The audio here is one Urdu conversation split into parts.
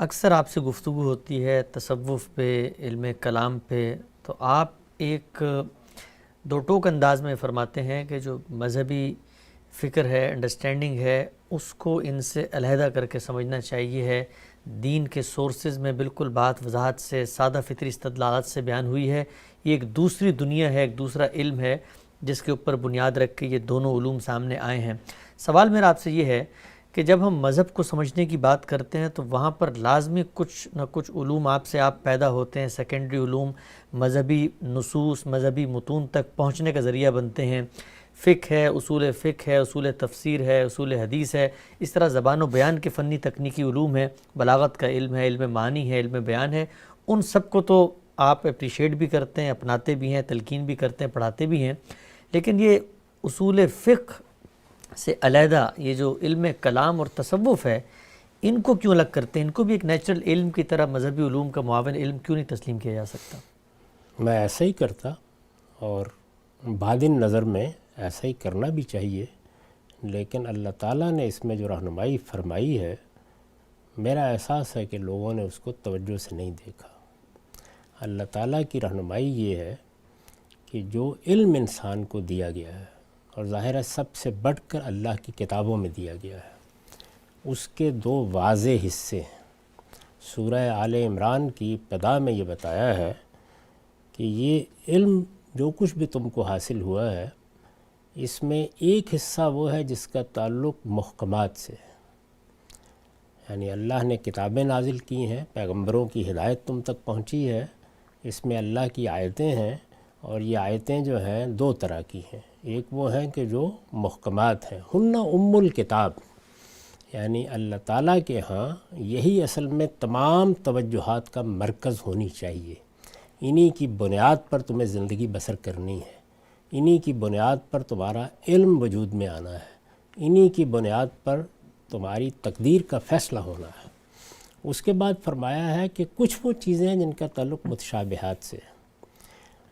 اکثر آپ سے گفتگو ہوتی ہے تصوف پہ، علم کلام پہ، تو آپ ایک دو ٹوک انداز میں فرماتے ہیں کہ جو مذہبی فکر ہے، انڈرسٹینڈنگ ہے، اس کو ان سے علیحدہ کر کے سمجھنا چاہیے ہے۔ دین کے سورسز میں بالکل بات وضاحت سے، سادہ فطری استدلالات سے بیان ہوئی ہے۔ یہ ایک دوسری دنیا ہے، ایک دوسرا علم ہے جس کے اوپر بنیاد رکھ کے یہ دونوں علوم سامنے آئے ہیں۔ سوال میرا آپ سے یہ ہے کہ جب ہم مذہب کو سمجھنے کی بات کرتے ہیں تو وہاں پر لازمی کچھ نہ کچھ علوم آپ پیدا ہوتے ہیں، سیکنڈری علوم مذہبی نصوص، مذہبی متون تک پہنچنے کا ذریعہ بنتے ہیں۔ فقہ ہے، اصول تفسیر ہے، اصول حدیث ہے، اس طرح زبان و بیان کے فنی تکنیکی علوم ہیں، بلاغت کا علم ہے، علم معانی ہے، علم بیان ہے۔ ان سب کو تو آپ اپریشیٹ بھی کرتے ہیں، اپناتے بھی ہیں، تلقین بھی کرتے ہیں، پڑھاتے بھی ہیں، لیکن یہ اصول فقہ سے علیحدہ یہ جو علم کلام اور تصوف ہے، ان کو کیوں الگ کرتے ہیں؟ ان کو بھی ایک نیچرل علم کی طرح مذہبی علوم کا معاون علم کیوں نہیں تسلیم کیا جا سکتا؟ میں ایسا ہی کرتا، اور بادن نظر میں ایسا ہی کرنا بھی چاہیے، لیکن اللہ تعالیٰ نے اس میں جو رہنمائی فرمائی ہے، میرا احساس ہے کہ لوگوں نے اس کو توجہ سے نہیں دیکھا۔ اللہ تعالیٰ کی رہنمائی یہ ہے کہ جو علم انسان کو دیا گیا ہے، اور ظاہر ہے سب سے بڑھ کر اللہ کی کتابوں میں دیا گیا ہے، اس کے دو واضح حصے ہیں۔ سورہ آل عمران کی ابتدا میں یہ بتایا ہے کہ یہ علم جو کچھ بھی تم کو حاصل ہوا ہے، اس میں ایک حصہ وہ ہے جس کا تعلق محکمات سے ہے، یعنی اللہ نے کتابیں نازل کی ہیں، پیغمبروں کی ہدایت تم تک پہنچی ہے، اس میں اللہ کی آیتیں ہیں، اور یہ آیتیں جو ہیں دو طرح کی ہیں۔ ایک وہ ہیں کہ جو محکمات ہیں، ہن ام الکتاب، یعنی اللہ تعالیٰ کے ہاں یہی اصل میں تمام توجہات کا مرکز ہونی چاہیے۔ انہی کی بنیاد پر تمہیں زندگی بسر کرنی ہے، انہی کی بنیاد پر تمہارا علم وجود میں آنا ہے، انہی کی بنیاد پر تمہاری تقدیر کا فیصلہ ہونا ہے۔ اس کے بعد فرمایا ہے کہ کچھ وہ چیزیں ہیں جن کا تعلق متشابہات سے ہے۔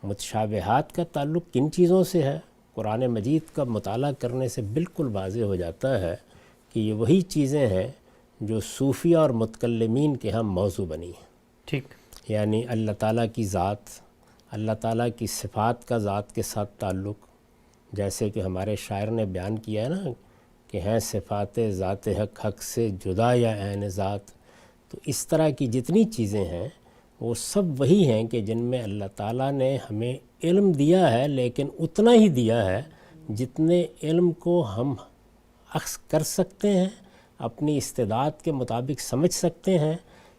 متشابہات کا تعلق کن چیزوں سے ہے؟ قرآن مجید کا مطالعہ کرنے سے بالکل واضح ہو جاتا ہے کہ یہ وہی چیزیں ہیں جو صوفیہ اور متکلمین کے ہاں موضوع بنی ہیں۔ ٹھیک، یعنی اللہ تعالیٰ کی ذات، اللہ تعالیٰ کی صفات کا ذات کے ساتھ تعلق، جیسے کہ ہمارے شاعر نے بیان کیا ہے نا کہ ہیں صفات ذات حق حق سے جدا یا عین ذات، تو اس طرح کی جتنی چیزیں ہیں وہ سب وہی ہیں کہ جن میں اللہ تعالیٰ نے ہمیں علم دیا ہے، لیکن اتنا ہی دیا ہے جتنے علم کو ہم اخذ کر سکتے ہیں، اپنی استعداد کے مطابق سمجھ سکتے ہیں۔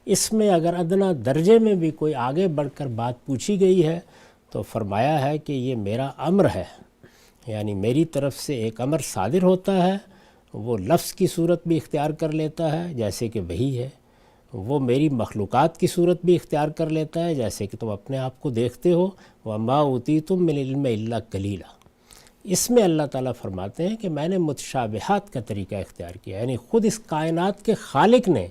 اس میں اگر ادنا درجے میں بھی کوئی آگے بڑھ کر بات پوچھی گئی ہے تو فرمایا ہے کہ یہ میرا امر ہے، یعنی میری طرف سے ایک امر صادر ہوتا ہے، وہ لفظ کی صورت بھی اختیار کر لیتا ہے جیسے کہ وہی ہے، وہ میری مخلوقات کی صورت بھی اختیار کر لیتا ہے جیسے کہ تم اپنے آپ کو دیکھتے ہو، وَمَا أُوتِيتُم مِّنَ الْعِلْمِ إِلَّا قَلِيلًا۔ اس میں اللہ تعالیٰ فرماتے ہیں کہ میں نے متشابہات کا طریقہ اختیار کیا، یعنی خود اس کائنات کے خالق نے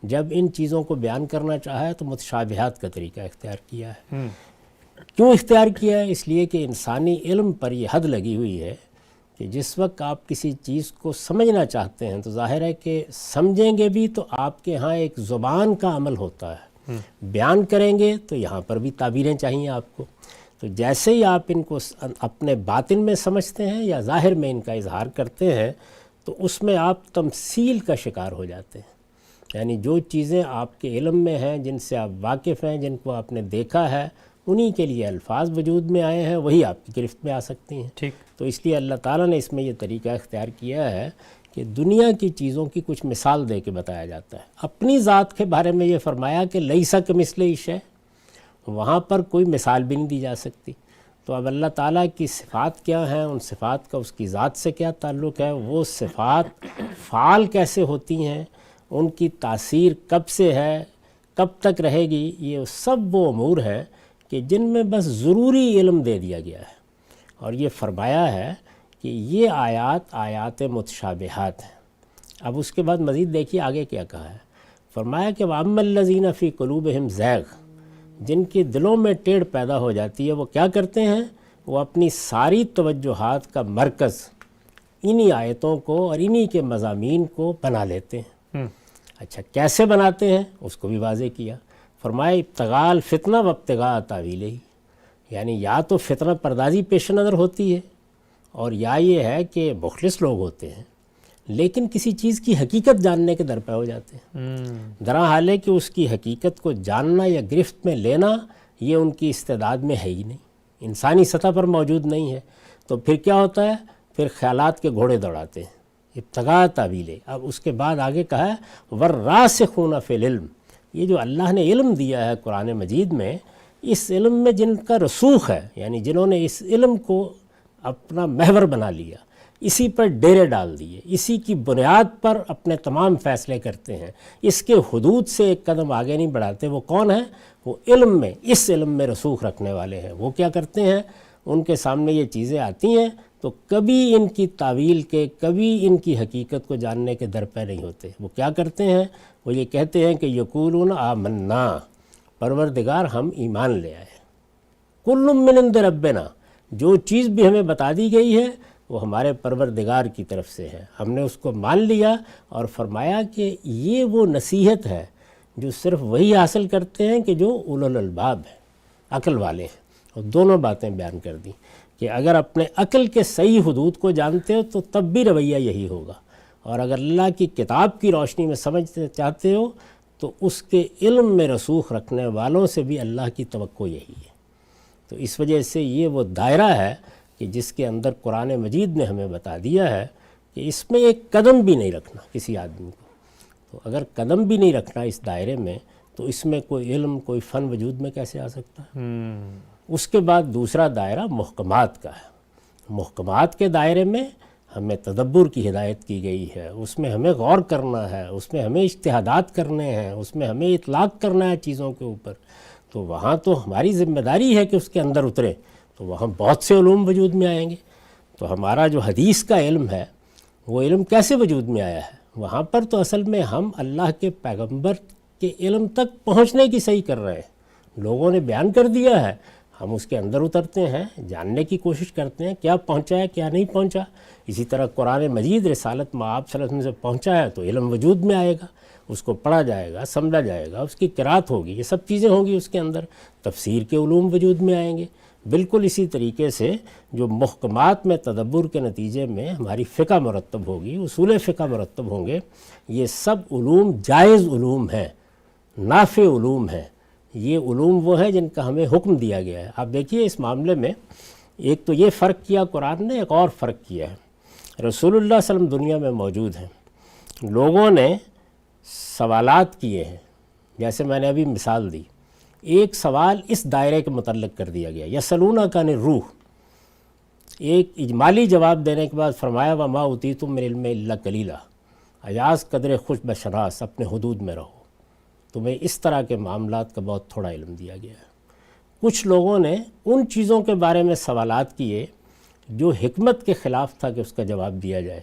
جب ان چیزوں کو بیان کرنا چاہا ہے تو متشابہات کا طریقہ اختیار کیا ہے۔ کیوں اختیار کیا ہے؟ اس لیے کہ انسانی علم پر یہ حد لگی ہوئی ہے کہ جس وقت آپ کسی چیز کو سمجھنا چاہتے ہیں تو ظاہر ہے کہ سمجھیں گے بھی تو آپ کے ہاں ایک زبان کا عمل ہوتا ہے، بیان کریں گے تو یہاں پر بھی تعبیریں چاہیے آپ کو، تو جیسے ہی آپ ان کو اپنے باطن میں سمجھتے ہیں یا ظاہر میں ان کا اظہار کرتے ہیں تو اس میں آپ تمثیل کا شکار ہو جاتے ہیں، یعنی جو چیزیں آپ کے علم میں ہیں، جن سے آپ واقف ہیں، جن کو آپ نے دیکھا ہے، انہی کے لیے الفاظ وجود میں آئے ہیں، وہی آپ کی گرفت میں آ سکتی ہیں۔ ٹھیک، تو اس لیے اللہ تعالیٰ نے اس میں یہ طریقہ اختیار کیا ہے کہ دنیا کی چیزوں کی کچھ مثال دے کے بتایا جاتا ہے۔ اپنی ذات کے بارے میں یہ فرمایا کہ لیس کمثلہ شیء، وہاں پر کوئی مثال بھی نہیں دی جا سکتی۔ تو اب اللہ تعالیٰ کی صفات کیا ہیں، ان صفات کا اس کی ذات سے کیا تعلق ہے، وہ صفات فعال کیسے ہوتی ہیں، ان کی تاثیر کب سے ہے، کب تک رہے گی، یہ سب وہ امور ہیں کہ جن میں بس ضروری علم دے دیا گیا ہے، اور یہ فرمایا ہے کہ یہ آیات متشابہات ہیں۔ اب اس کے بعد مزید دیکھیے آگے کیا کہا ہے، فرمایا کہ وَأَمَّا الَّذِينَ فِي قُلُوبِهِمْ زَيْغٌ، جن کے دلوں میں ٹیڑھ پیدا ہو جاتی ہے وہ کیا کرتے ہیں، وہ اپنی ساری توجہات کا مرکز انہی آیتوں کو اور انہی کے مضامین کو بنا لیتے ہیں۔ اچھا کیسے بناتے ہیں اس کو بھی واضح کیا، فرمایا ابتغاء الفتنہ و ابتغاء تاویلہ، یعنی یا تو فتنہ پردازی پیش نظر ہوتی ہے، اور یا یہ ہے کہ مخلص لوگ ہوتے ہیں لیکن کسی چیز کی حقیقت جاننے کے درپے ہو جاتے ہیں، درا حال ہے کہ اس کی حقیقت کو جاننا یا گرفت میں لینا یہ ان کی استعداد میں ہے ہی نہیں، انسانی سطح پر موجود نہیں ہے، تو پھر کیا ہوتا ہے، پھر خیالات کے گھوڑے دوڑاتے ہیں، ابتغاء تاویلہ۔ اب اس کے بعد آگے کہا ہے والراسخون فی العلم، یہ جو اللہ نے علم دیا ہے قرآن مجید میں، اس علم میں جن کا رسوخ ہے، یعنی جنہوں نے اس علم کو اپنا محور بنا لیا، اسی پر ڈیرے ڈال دیے، اسی کی بنیاد پر اپنے تمام فیصلے کرتے ہیں، اس کے حدود سے ایک قدم آگے نہیں بڑھاتے، وہ کون ہیں؟ وہ علم میں، اس علم میں رسوخ رکھنے والے ہیں۔ وہ کیا کرتے ہیں؟ ان کے سامنے یہ چیزیں آتی ہیں تو کبھی ان کی تعویل کے، کبھی ان کی حقیقت کو جاننے کے درپے نہیں ہوتے۔ وہ کیا کرتے ہیں؟ وہ یہ کہتے ہیں کہ یقولون آمنا، پروردگار ہم ایمان لے آئے، کل من عند ربنا، جو چیز بھی ہمیں بتا دی گئی ہے وہ ہمارے پروردگار کی طرف سے ہے، ہم نے اس کو مان لیا۔ اور فرمایا کہ یہ وہ نصیحت ہے جو صرف وہی حاصل کرتے ہیں کہ جو اولو الالباب ہیں، عقل والے ہیں۔ اور دونوں باتیں بیان کر دیں کہ اگر اپنے عقل کے صحیح حدود کو جانتے ہو تو تب بھی رویہ یہی ہوگا، اور اگر اللہ کی کتاب کی روشنی میں سمجھتے چاہتے ہو تو اس کے علم میں رسوخ رکھنے والوں سے بھی اللہ کی توقع یہی ہے۔ تو اس وجہ سے یہ وہ دائرہ ہے کہ جس کے اندر قرآن مجید نے ہمیں بتا دیا ہے کہ اس میں ایک قدم بھی نہیں رکھنا کسی آدمی کو، تو اگر قدم بھی نہیں رکھنا اس دائرے میں تو اس میں کوئی علم، کوئی فن وجود میں کیسے آ سکتا ہے؟ اس کے بعد دوسرا دائرہ محکمات کا ہے۔ محکمات کے دائرے میں ہمیں تدبر کی ہدایت کی گئی ہے، اس میں ہمیں غور کرنا ہے، اس میں ہمیں اجتہادات کرنے ہیں، اس میں ہمیں اطلاق کرنا ہے چیزوں کے اوپر، تو وہاں تو ہماری ذمہ داری ہے کہ اس کے اندر اتریں، تو وہاں بہت سے علوم وجود میں آئیں گے۔ تو ہمارا جو حدیث کا علم ہے وہ علم کیسے وجود میں آیا ہے؟ وہاں پر تو اصل میں ہم اللہ کے پیغمبر کے علم تک پہنچنے کی صحیح کر رہے ہیں، لوگوں نے بیان کر دیا ہے، ہم اس کے اندر اترتے ہیں، جاننے کی کوشش کرتے ہیں کیا پہنچا ہے کیا نہیں پہنچا۔ اسی طرح قرآن مجید رسالت مآب صلی اللہ علیہ وسلم سے پہنچا ہے تو علم وجود میں آئے گا، اس کو پڑھا جائے گا، سمجھا جائے گا، اس کی قرات ہوگی، یہ سب چیزیں ہوں گی اس کے اندر، تفسیر کے علوم وجود میں آئیں گے۔ بالکل اسی طریقے سے جو محکمات میں تدبر کے نتیجے میں ہماری فقہ مرتب ہوگی، اصول فقہ مرتب ہوں گے، یہ سب علوم جائز علوم ہیں، نافع علوم ہیں، یہ علوم وہ ہیں جن کا ہمیں حکم دیا گیا ہے۔ آپ دیکھیے اس معاملے میں ایک تو یہ فرق کیا قرآن نے، ایک اور فرق کیا ہے۔ رسول اللہ صلی اللہ علیہ وسلم دنیا میں موجود ہیں، لوگوں نے سوالات کیے ہیں، جیسے میں نے ابھی مثال دی، ایک سوال اس دائرے کے متعلق کر دیا گیا، یسألونک عن الروح، ایک اجمالی جواب دینے کے بعد فرمایا وما اوتیتم من العلم الا قلیلا، ایاز قدر خوش بشناس، اپنے حدود میں رہو، تمہیں اس طرح کے معاملات کا بہت تھوڑا علم دیا گیا ہے۔ کچھ لوگوں نے ان چیزوں کے بارے میں سوالات کیے جو حکمت کے خلاف تھا کہ اس کا جواب دیا جائے۔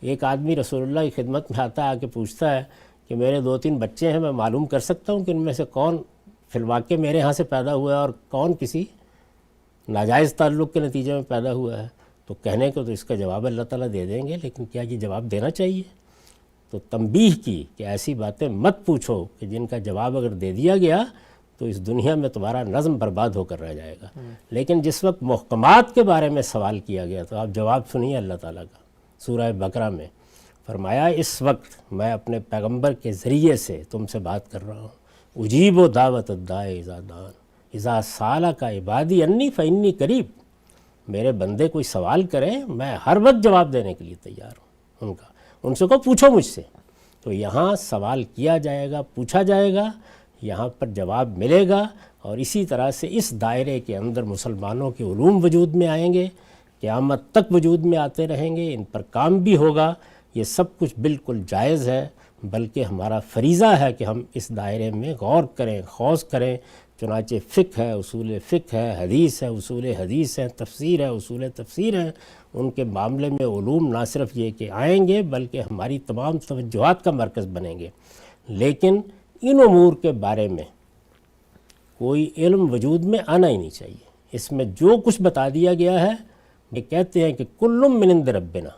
ایک آدمی رسول اللہ کی خدمت میں آتا ہے، آ کے پوچھتا ہے کہ میرے 2-3 بچے ہیں، میں معلوم کر سکتا ہوں کہ ان میں سے کون فی الواقع میرے ہاں سے پیدا ہوا ہے اور کون کسی ناجائز تعلق کے نتیجے میں پیدا ہوا ہے؟ تو کہنے کو تو اس کا جواب اللہ تعالیٰ دے دیں گے، لیکن کیا یہ جواب دینا چاہیے؟ تو تنبیہ کی کہ ایسی باتیں مت پوچھو کہ جن کا جواب اگر دے دیا گیا تو اس دنیا میں تمہارا نظم برباد ہو کر رہ جائے گا۔ لیکن جس وقت محکمات کے بارے میں سوال کیا گیا تو آپ جواب سنیے اللہ تعالیٰ کا سورہ بقرہ میں، فرمایا اس وقت میں اپنے پیغمبر کے ذریعے سے تم سے بات کر رہا ہوں، اجیب و دعوت الداعی اذا دعان اذا سالک عبادی انی فانی قریب، میرے بندے کوئی سوال کریں میں ہر وقت جواب دینے کے لیے تیار ہوں ان کا، ان سے کو پوچھو مجھ سے۔ تو یہاں سوال کیا جائے گا، پوچھا جائے گا، یہاں پر جواب ملے گا، اور اسی طرح سے اس دائرے کے اندر مسلمانوں کے علوم وجود میں آئیں گے، قیامت تک وجود میں آتے رہیں گے، ان پر کام بھی ہوگا، یہ سب کچھ بالکل جائز ہے، بلکہ ہمارا فریضہ ہے کہ ہم اس دائرے میں غور کریں، خوض کریں۔ چنانچہ فقہ ہے، اصول فقہ ہے، حدیث ہے، اصول حدیث ہے، تفسیر ہے، اصول تفسیر ہے، ان کے معاملے میں علوم نہ صرف یہ کہ آئیں گے بلکہ ہماری تمام توجہات کا مرکز بنیں گے۔ لیکن ان امور کے بارے میں کوئی علم وجود میں آنا ہی نہیں چاہیے۔ اس میں جو کچھ بتا دیا گیا ہے، یہ کہتے ہیں کہ کل من عند ربنا،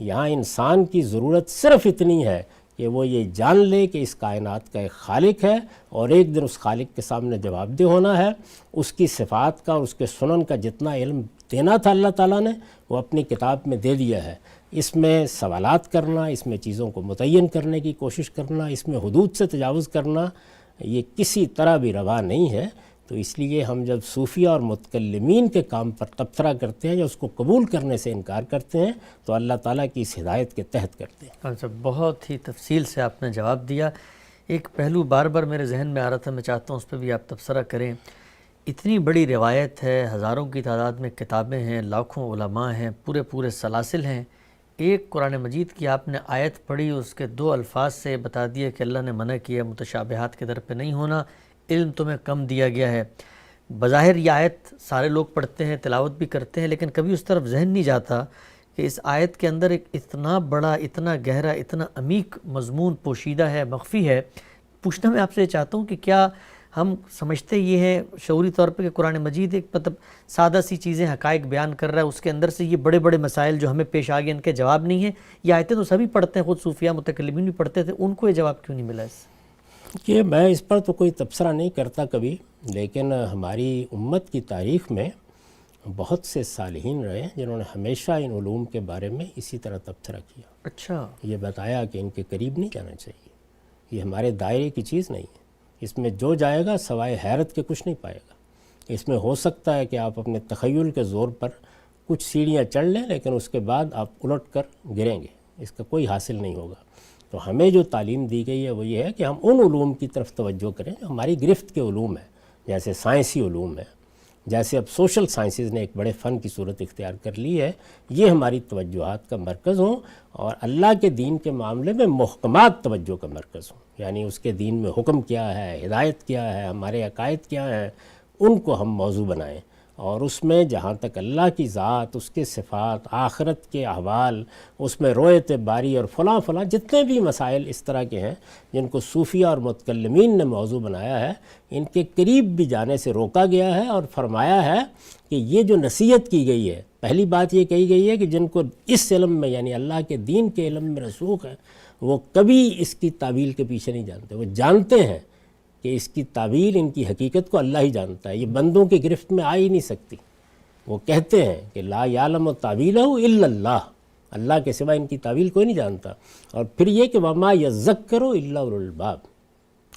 یہاں انسان کی ضرورت صرف اتنی ہے کہ وہ یہ جان لے کہ اس کائنات کا ایک خالق ہے اور ایک دن اس خالق کے سامنے جواب دہ ہونا ہے. اس کی صفات کا اور اس کے سنن کا جتنا علم دینا تھا اللہ تعالیٰ نے وہ اپنی کتاب میں دے دیا ہے. اس میں سوالات کرنا، اس میں چیزوں کو متعین کرنے کی کوشش کرنا، اس میں حدود سے تجاوز کرنا، یہ کسی طرح بھی روا نہیں ہے. تو اس لیے ہم جب صوفیہ اور متکلمین کے کام پر تبصرہ کرتے ہیں یا اس کو قبول کرنے سے انکار کرتے ہیں تو اللہ تعالیٰ کی اس ہدایت کے تحت کرتے ہیں. اچھا، بہت ہی تفصیل سے آپ نے جواب دیا. ایک پہلو بار بار میرے ذہن میں آ رہا تھا، میں چاہتا ہوں اس پہ بھی آپ تبصرہ کریں. اتنی بڑی روایت ہے، ہزاروں کی تعداد میں کتابیں ہیں، لاکھوں علماء ہیں، پورے سلاسل ہیں. ایک قرآن مجید کی آپ نے آیت پڑھی، اس کے 2 الفاظ سے بتا دیا کہ اللہ نے منع کیا متشابہات کے در پہ نہیں ہونا، علم تمہیں کم دیا گیا ہے. بظاہر یہ آیت سارے لوگ پڑھتے ہیں، تلاوت بھی کرتے ہیں، لیکن کبھی اس طرف ذہن نہیں جاتا کہ اس آیت کے اندر ایک اتنا بڑا، اتنا گہرا، اتنا عمیق مضمون پوشیدہ ہے، مخفی ہے. پوچھنا میں آپ سے چاہتا ہوں کہ کیا ہم سمجھتے یہ ہیں شعوری طور پہ کہ قرآن مجید ایک مطلب سادہ سی چیزیں، حقائق بیان کر رہا ہے، اس کے اندر سے یہ بڑے بڑے مسائل جو ہمیں پیش آ گئے ان کے جواب نہیں ہیں؟ یہ آیتیں تو سبھی پڑھتے ہیں، خود صوفیہ متکلمین بھی پڑھتے تھے، ان کو یہ جواب کیوں نہیں ملا اس سے؟ کہ میں اس پر تو کوئی تبصرہ نہیں کرتا کبھی، لیکن ہماری امت کی تاریخ میں بہت سے صالحین رہے ہیں جنہوں نے ہمیشہ ان علوم کے بارے میں اسی طرح تبصرہ کیا. اچھا، یہ بتایا کہ ان کے قریب نہیں جانا چاہیے، یہ ہمارے دائرے کی چیز نہیں ہے. اس میں جو جائے گا سوائے حیرت کے کچھ نہیں پائے گا. اس میں ہو سکتا ہے کہ آپ اپنے تخیل کے زور پر کچھ سیڑھیاں چڑھ لیں، لیکن اس کے بعد آپ الٹ کر گریں گے، اس کا کوئی حاصل نہیں ہوگا. تو ہمیں جو تعلیم دی گئی ہے وہ یہ ہے کہ ہم ان علوم کی طرف توجہ کریں جو ہماری گرفت کے علوم ہیں، جیسے سائنسی علوم ہے، جیسے اب سوشل سائنسز نے ایک بڑے فن کی صورت اختیار کر لی ہے. یہ ہماری توجہات کا مرکز ہوں اور اللہ کے دین کے معاملے میں محکمات توجہ کا مرکز ہوں. یعنی اس کے دین میں حکم کیا ہے، ہدایت کیا ہے، ہمارے عقائد کیا ہیں، ان کو ہم موضوع بنائیں. اور اس میں جہاں تک اللہ کی ذات، اس کے صفات، آخرت کے احوال، اس میں رویت باری اور فلاں جتنے بھی مسائل اس طرح کے ہیں جن کو صوفیہ اور متکلمین نے موضوع بنایا ہے، ان کے قریب بھی جانے سے روکا گیا ہے. اور فرمایا ہے کہ یہ جو نصیحت کی گئی ہے، پہلی بات یہ کہی گئی ہے کہ جن کو اس علم میں یعنی اللہ کے دین کے علم میں رسوخ ہے وہ کبھی اس کی تعویل کے پیچھے نہیں جانتے. وہ جانتے ہیں کہ اس کی تعویل، ان کی حقیقت کو اللہ ہی جانتا ہے، یہ بندوں کی گرفت میں آ ہی نہیں سکتی. وہ کہتے ہیں کہ لا یعلم تعویلہ الا اللہ، اللہ کے سوا ان کی تعویل کوئی نہیں جانتا. اور پھر یہ کہ وما یذکر الا اولو الالباب،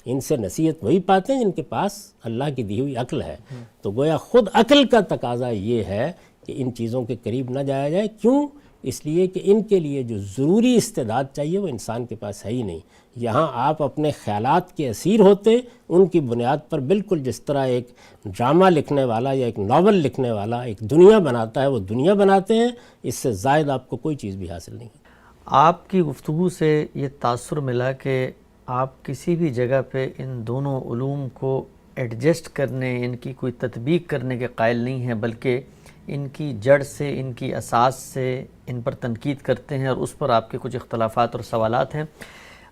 ان سے نصیحت وہی پاتے ہیں جن کے پاس اللہ کی دی ہوئی عقل ہے. تو گویا خود عقل کا تقاضا یہ ہے کہ ان چیزوں کے قریب نہ جایا جائے. کیوں؟ اس لیے کہ ان کے لیے جو ضروری استعداد چاہیے وہ انسان کے پاس ہے ہی نہیں. یہاں آپ اپنے خیالات کے اسیر ہوتے، ان کی بنیاد پر بالکل جس طرح ایک ڈرامہ لکھنے والا یا ایک ناول لکھنے والا ایک دنیا بناتا ہے وہ دنیا بناتے ہیں. اس سے زائد آپ کو کوئی چیز بھی حاصل نہیں. آپ کی گفتگو سے یہ تاثر ملا کہ آپ کسی بھی جگہ پہ ان دونوں علوم کو ایڈجسٹ کرنے، ان کی کوئی تطبیق کرنے کے قائل نہیں ہیں، بلکہ ان کی جڑ سے، ان کی اساس سے ان پر تنقید کرتے ہیں، اور اس پر آپ کے کچھ اختلافات اور سوالات ہیں.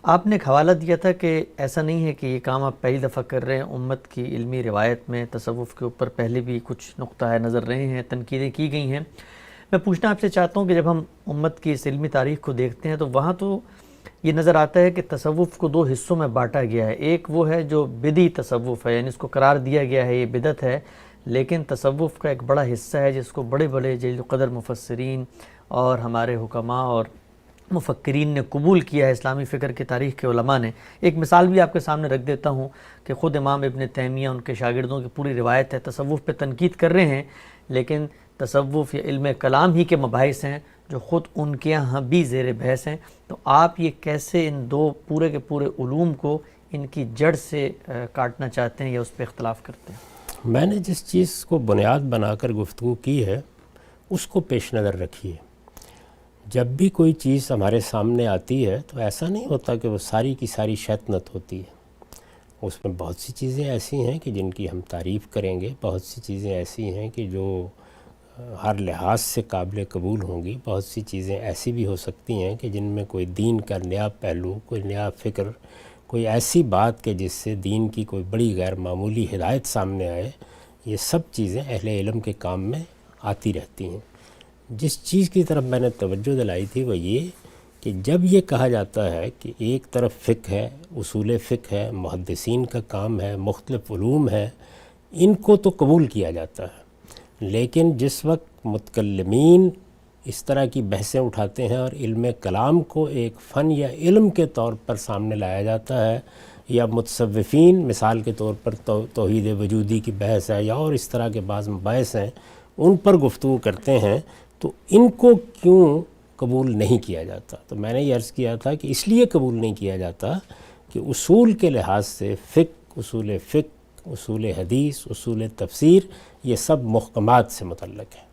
آپ نے ایک حوالہ دیا تھا کہ ایسا نہیں ہے کہ یہ کام آپ پہلی دفعہ کر رہے ہیں. امت کی علمی روایت میں تصوف کے اوپر پہلے بھی کچھ نقطہ نظر رہے ہیں، تنقیدیں کی گئی ہیں. میں پوچھنا آپ سے چاہتا ہوں کہ جب ہم امت کی اس علمی تاریخ کو دیکھتے ہیں تو وہاں تو یہ نظر آتا ہے کہ تصوف کو 2 حصوں میں بانٹا گیا ہے. ایک وہ ہے جو بدعی تصوف ہے، یعنی اس کو قرار دیا گیا ہے یہ بدعت ہے، لیکن تصوف کا ایک بڑا حصہ ہے جس کو بڑے بڑے جلیل القدر مفسرین اور ہمارے حکماء اور مفکرین نے قبول کیا ہے، اسلامی فکر کی تاریخ کے علماء نے. ایک مثال بھی آپ کے سامنے رکھ دیتا ہوں کہ خود امام ابن تیمیہ، ان کے شاگردوں کی پوری روایت ہے، تصوف پہ تنقید کر رہے ہیں، لیکن تصوف یا علم کلام ہی کے مباحث ہیں جو خود ان کے یہاں بھی زیر بحث ہیں. تو آپ یہ کیسے ان 2 پورے کے پورے علوم کو ان کی جڑ سے کاٹنا چاہتے ہیں یا اس پہ اختلاف کرتے ہیں؟ میں نے جس چیز کو بنیاد بنا کر گفتگو کی ہے اس کو پیش نظر رکھیے. جب بھی کوئی چیز ہمارے سامنے آتی ہے تو ایسا نہیں ہوتا کہ وہ ساری کی ساری شیطنت ہوتی ہے. اس میں بہت سی چیزیں ایسی ہیں کہ جن کی ہم تعریف کریں گے، بہت سی چیزیں ایسی ہیں کہ جو ہر لحاظ سے قابل قبول ہوں گی، بہت سی چیزیں ایسی بھی ہو سکتی ہیں کہ جن میں کوئی دین کا نیا پہلو، کوئی نیا فکر، کوئی ایسی بات کہ جس سے دین کی کوئی بڑی غیر معمولی ہدایت سامنے آئے. یہ سب چیزیں اہل علم کے کام میں آتی رہتی ہیں. جس چیز کی طرف میں نے توجہ دلائی تھی وہ یہ کہ جب یہ کہا جاتا ہے کہ ایک طرف فقہ ہے، اصول فقہ ہے، محدثین کا کام ہے، مختلف علوم ہے، ان کو تو قبول کیا جاتا ہے، لیکن جس وقت متکلمین اس طرح کی بحثیں اٹھاتے ہیں اور علم کلام کو ایک فن یا علم کے طور پر سامنے لایا جاتا ہے، یا متصوفین مثال کے طور پر توحید وجودی کی بحث ہے یا اور اس طرح کے بعض مباحث ہیں، ان پر گفتگو کرتے ہیں، تو ان کو کیوں قبول نہیں کیا جاتا؟ تو میں نے یہ عرض کیا تھا کہ اس لیے قبول نہیں کیا جاتا کہ اصول کے لحاظ سے فقہ، اصول حدیث، اصول تفسیر، یہ سب محکمات سے متعلق ہے۔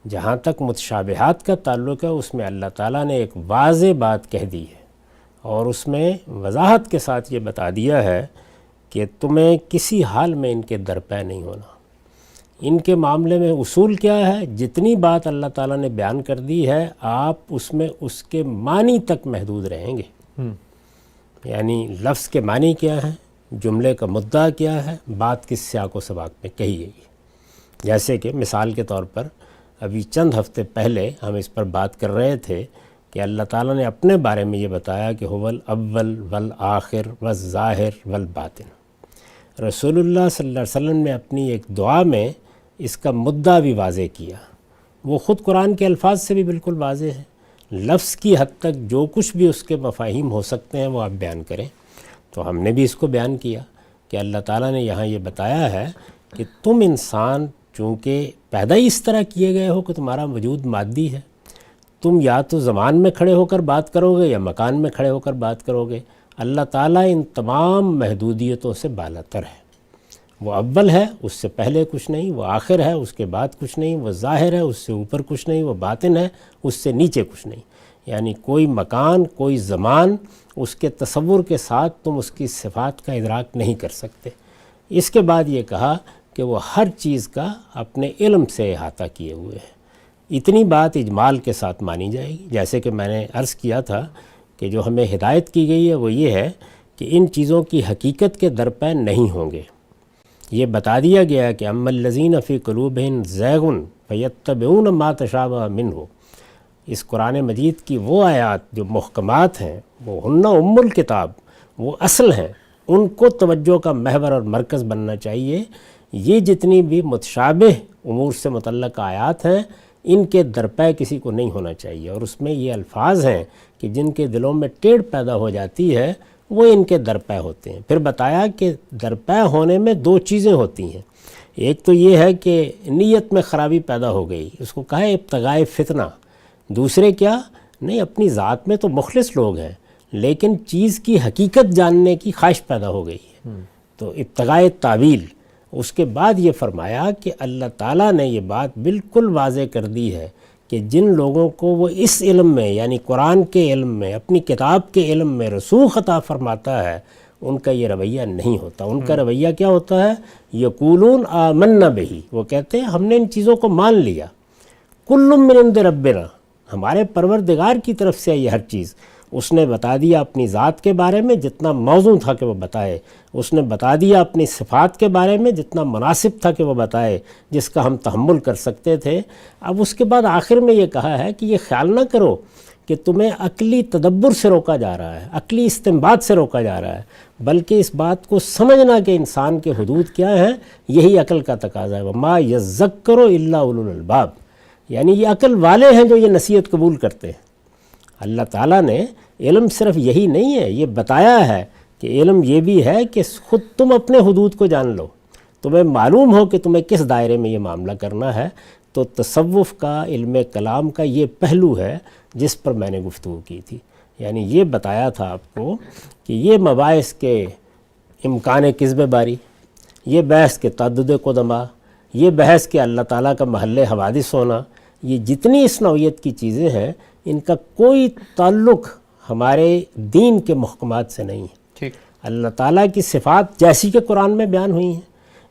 جہاں تک متشابہات کا تعلق ہے، اس میں اللہ تعالیٰ نے ایک واضح بات کہہ دی ہے اور اس میں وضاحت کے ساتھ یہ بتا دیا ہے کہ تمہیں کسی حال میں ان کے درپے نہیں ہونا۔ ان کے معاملے میں اصول کیا ہے؟ جتنی بات اللہ تعالیٰ نے بیان کر دی ہے، آپ اس میں اس کے معنی تک محدود رہیں گے۔ یعنی لفظ کے معنی کیا ہے، جملے کا مدعا کیا ہے، بات کس سیاق و سباق میں کہی گئی ہے۔ جیسے کہ مثال کے طور پر ابھی چند ہفتے پہلے ہم اس پر بات کر رہے تھے کہ اللہ تعالیٰ نے اپنے بارے میں یہ بتایا کہ هو الاول والآخر والظاہر والباطن۔ رسول اللہ صلی اللہ علیہ وسلم نے اپنی ایک دعا میں اس کا مدعا بھی واضح کیا، وہ خود قرآن کے الفاظ سے بھی بالکل واضح ہے۔ لفظ کی حد تک جو کچھ بھی اس کے مفاہیم ہو سکتے ہیں وہ آپ بیان کریں، تو ہم نے بھی اس کو بیان کیا کہ اللہ تعالیٰ نے یہاں یہ بتایا ہے کہ تم انسان چونکہ پیدا ہی اس طرح کیے گئے ہو کہ تمہارا وجود مادی ہے، تم یا تو زمان میں کھڑے ہو کر بات کرو گے یا مکان میں کھڑے ہو کر بات کرو گے۔ اللہ تعالیٰ ان تمام محدودیتوں سے بالاتر ہے۔ وہ اول ہے، اس سے پہلے کچھ نہیں، وہ آخر ہے، اس کے بعد کچھ نہیں، وہ ظاہر ہے، اس سے اوپر کچھ نہیں، وہ باطن ہے، اس سے نیچے کچھ نہیں۔ یعنی کوئی مکان، کوئی زمان، اس کے تصور کے ساتھ تم اس کی صفات کا ادراک نہیں کر سکتے۔ اس کے بعد یہ کہا کہ وہ ہر چیز کا اپنے علم سے احاطہ کیے ہوئے ہے۔ اتنی بات اجمال کے ساتھ مانی جائے گی۔ جیسے کہ میں نے عرض کیا تھا کہ جو ہمیں ہدایت کی گئی ہے وہ یہ ہے کہ ان چیزوں کی حقیقت کے درپے نہیں ہوں گے۔ یہ بتا دیا گیا ہے کہ اما الذین فی قلوبہم زیغ فیتبعون ما تشابہ منہ۔ اس قرآن مجید کی وہ آیات جو محکمات ہیں، وہ ہن ام الکتاب، وہ اصل ہیں، ان کو توجہ کا محور اور مرکز بننا چاہیے۔ یہ جتنی بھی متشابہ امور سے متعلق آیات ہیں، ان کے درپے کسی کو نہیں ہونا چاہیے، اور اس میں یہ الفاظ ہیں کہ جن کے دلوں میں ٹیڑھ پیدا ہو جاتی ہے وہ ان کے درپے ہوتے ہیں۔ پھر بتایا کہ درپے ہونے میں دو چیزیں ہوتی ہیں، ایک تو یہ ہے کہ نیت میں خرابی پیدا ہو گئی، اس کو کہا ہے ابتغاء فتنہ۔ دوسرے کیا؟ نہیں، اپنی ذات میں تو مخلص لوگ ہیں لیکن چیز کی حقیقت جاننے کی خواہش پیدا ہو گئی ہے، تو ابتغاء تعویل۔ اس کے بعد یہ فرمایا کہ اللہ تعالیٰ نے یہ بات بالکل واضح کر دی ہے کہ جن لوگوں کو وہ اس علم میں، یعنی قرآن کے علم میں، اپنی کتاب کے علم میں رسوخ عطا فرماتا ہے، ان کا یہ رویہ نہیں ہوتا۔ ان کا رویہ کیا ہوتا ہے؟ یقولون آمنا بہی، وہ کہتے ہیں ہم نے ان چیزوں کو مان لیا، کل من عند ربنا، ہمارے پروردگار کی طرف سے یہ ہر چیز۔ اس نے بتا دیا اپنی ذات کے بارے میں جتنا موزوں تھا کہ وہ بتائے، اس نے بتا دیا اپنی صفات کے بارے میں جتنا مناسب تھا کہ وہ بتائے، جس کا ہم تحمل کر سکتے تھے۔ اب اس کے بعد آخر میں یہ کہا ہے کہ یہ خیال نہ کرو کہ تمہیں عقلی تدبر سے روکا جا رہا ہے، عقلی استنباط سے روکا جا رہا ہے، بلکہ اس بات کو سمجھنا کہ انسان کے حدود کیا ہیں، یہی عقل کا تقاضا ہے۔ وما یذکر الا اولو الالباب، یعنی یہ عقل والے ہیں جو یہ نصیحت قبول کرتے ہیں۔ اللہ تعالیٰ نے علم صرف یہی نہیں ہے، یہ بتایا ہے کہ علم یہ بھی ہے کہ خود تم اپنے حدود کو جان لو، تمہیں معلوم ہو کہ تمہیں کس دائرے میں یہ معاملہ کرنا ہے۔ تو تصوف کا، علم کلام کا یہ پہلو ہے جس پر میں نے گفتگو کی تھی، یعنی یہ بتایا تھا آپ کو کہ یہ مباحث کے امکان کذب باری، یہ بحث کے تعدد قدما، یہ بحث کے اللہ تعالیٰ کا محل حوادث ہونا، یہ جتنی اس نوعیت کی چیزیں ہیں ان کا کوئی تعلق ہمارے دین کے محکمات سے نہیں ہے۔ ٹھیک، اللہ تعالیٰ کی صفات جیسی کہ قرآن میں بیان ہوئی ہیں،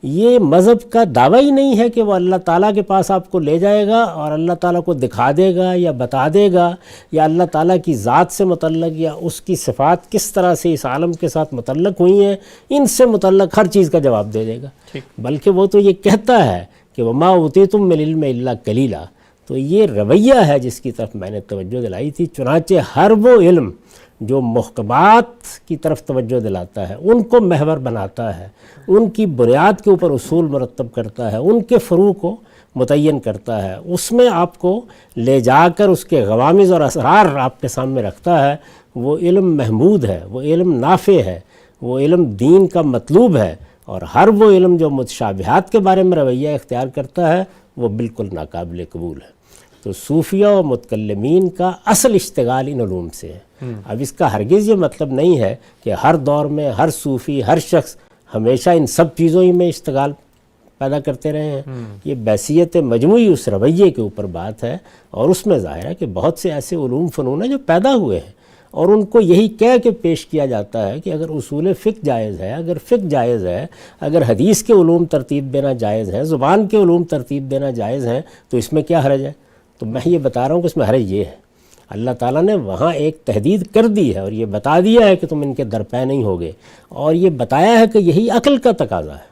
یہ مذہب کا دعویٰ ہی نہیں ہے کہ وہ اللہ تعالیٰ کے پاس آپ کو لے جائے گا اور اللہ تعالیٰ کو دکھا دے گا یا بتا دے گا، یا اللہ تعالیٰ کی ذات سے متعلق یا اس کی صفات کس طرح سے اس عالم کے ساتھ متعلق ہوئی ہیں، ان سے متعلق ہر چیز کا جواب دے دے گا۔ بلکہ وہ تو یہ کہتا ہے کہ وما اوتیتم من العلم الا قلیلا، تو یہ رویہ ہے جس کی طرف میں نے توجہ دلائی تھی. چنانچہ ہر وہ علم جو محکمات کی طرف توجہ دلاتا ہے، ان کو محور بناتا ہے، ان کی بنیاد کے اوپر اصول مرتب کرتا ہے، ان کے فروع کو متعین کرتا ہے، اس میں آپ کو لے جا کر اس کے غوامض اور اسرار آپ کے سامنے رکھتا ہے، وہ علم محمود ہے، وہ علم نافع ہے، وہ علم دین کا مطلوب ہے. اور ہر وہ علم جو متشابہات کے بارے میں رویہ اختیار کرتا ہے وہ بالکل ناقابل قبول ہے. تو صوفیہ و متکلمین کا اصل اشتغال ان علوم سے ہے. اب اس کا ہرگز یہ مطلب نہیں ہے کہ ہر دور میں ہر صوفی، ہر شخص ہمیشہ ان سب چیزوں ہی میں اشتغال پیدا کرتے رہے ہیں. یہ بحثیت مجموعی اس رویے کے اوپر بات ہے، اور اس میں ظاہر ہے کہ بہت سے ایسے علوم فنون ہیں جو پیدا ہوئے ہیں، اور ان کو یہی کہہ کے پیش کیا جاتا ہے کہ اگر اصول فقہ جائز ہے، اگر فقہ جائز ہے، اگر حدیث کے علوم ترتیب دینا جائز ہے، زبان کے علوم ترتیب دینا جائز ہیں، تو اس میں کیا حرج ہے؟ تو میں یہ بتا رہا ہوں کہ اس میں حرج یہ ہے، اللہ تعالیٰ نے وہاں ایک تحدید کر دی ہے اور یہ بتا دیا ہے کہ تم ان کے درپے نہیں ہوگے، اور یہ بتایا ہے کہ یہی عقل کا تقاضا ہے.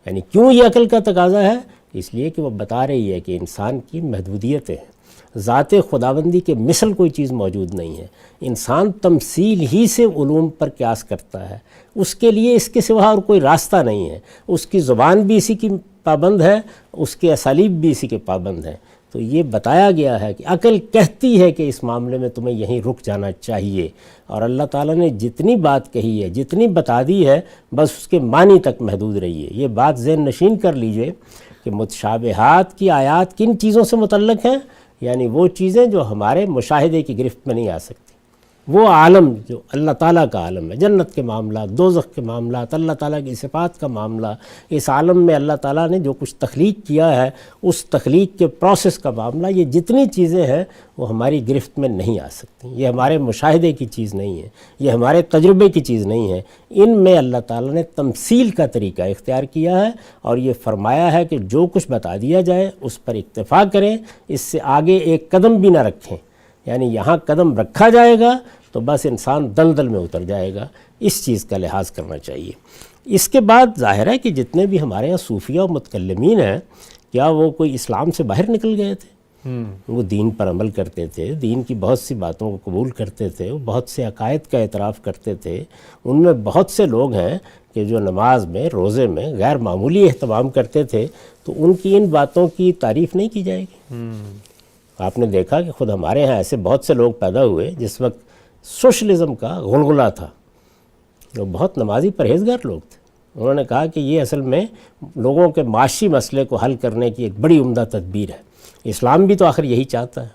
یعنی کیوں یہ عقل کا تقاضا ہے؟ اس لیے کہ وہ بتا رہی ہے کہ انسان کی محدودیتیں ہیں، ذات خداوندی کے مثل کوئی چیز موجود نہیں ہے. انسان تمثیل ہی سے علوم پر قیاس کرتا ہے، اس کے لیے اس کے سوا اور کوئی راستہ نہیں ہے. اس کی زبان بھی اسی کی پابند ہے، اس کے اسالیب بھی اسی کے پابند ہیں. تو یہ بتایا گیا ہے کہ عقل کہتی ہے کہ اس معاملے میں تمہیں یہیں رک جانا چاہیے، اور اللہ تعالیٰ نے جتنی بات کہی ہے، جتنی بتا دی ہے، بس اس کے معنی تک محدود رہیے. یہ بات ذہن نشین کر لیجئے کہ متشابہات کی آیات کن چیزوں سے متعلق ہیں، یعنی وہ چیزیں جو ہمارے مشاہدے کی گرفت میں نہیں آ سکتی. وہ عالم جو اللہ تعالیٰ کا عالم ہے، جنت کے معاملات، دوزخ کے معاملات، اللہ تعالیٰ کی صفات کا معاملہ، اس عالم میں اللہ تعالیٰ نے جو کچھ تخلیق کیا ہے اس تخلیق کے پروسیس کا معاملہ، یہ جتنی چیزیں ہیں وہ ہماری گرفت میں نہیں آ سکتی. یہ ہمارے مشاہدے کی چیز نہیں ہے، یہ ہمارے تجربے کی چیز نہیں ہے. ان میں اللہ تعالیٰ نے تمثیل کا طریقہ اختیار کیا ہے، اور یہ فرمایا ہے کہ جو کچھ بتا دیا جائے اس پر اکتفا کریں، اس سے آگے ایک قدم بھی نہ رکھیں. یعنی یہاں قدم رکھا جائے گا تو بس انسان دلدل میں اتر جائے گا. اس چیز کا لحاظ کرنا چاہیے. اس کے بعد ظاہر ہے کہ جتنے بھی ہمارے یہاں صوفیہ و متکلمین ہیں، کیا وہ کوئی اسلام سے باہر نکل گئے تھے؟ وہ دین پر عمل کرتے تھے، دین کی بہت سی باتوں کو قبول کرتے تھے، وہ بہت سے عقائد کا اعتراف کرتے تھے. ان میں بہت سے لوگ ہیں کہ جو نماز میں، روزے میں غیر معمولی اہتمام کرتے تھے، تو ان کی ان باتوں کی تعریف نہیں کی جائے گی. آپ نے دیکھا کہ خود ہمارے ہاں ایسے بہت سے لوگ پیدا ہوئے جس وقت سوشلزم کا غلغلہ تھا، جو بہت نمازی پرہیزگار لوگ تھے. انہوں نے کہا کہ یہ اصل میں لوگوں کے معاشی مسئلے کو حل کرنے کی ایک بڑی عمدہ تدبیر ہے، اسلام بھی تو آخر یہی چاہتا ہے.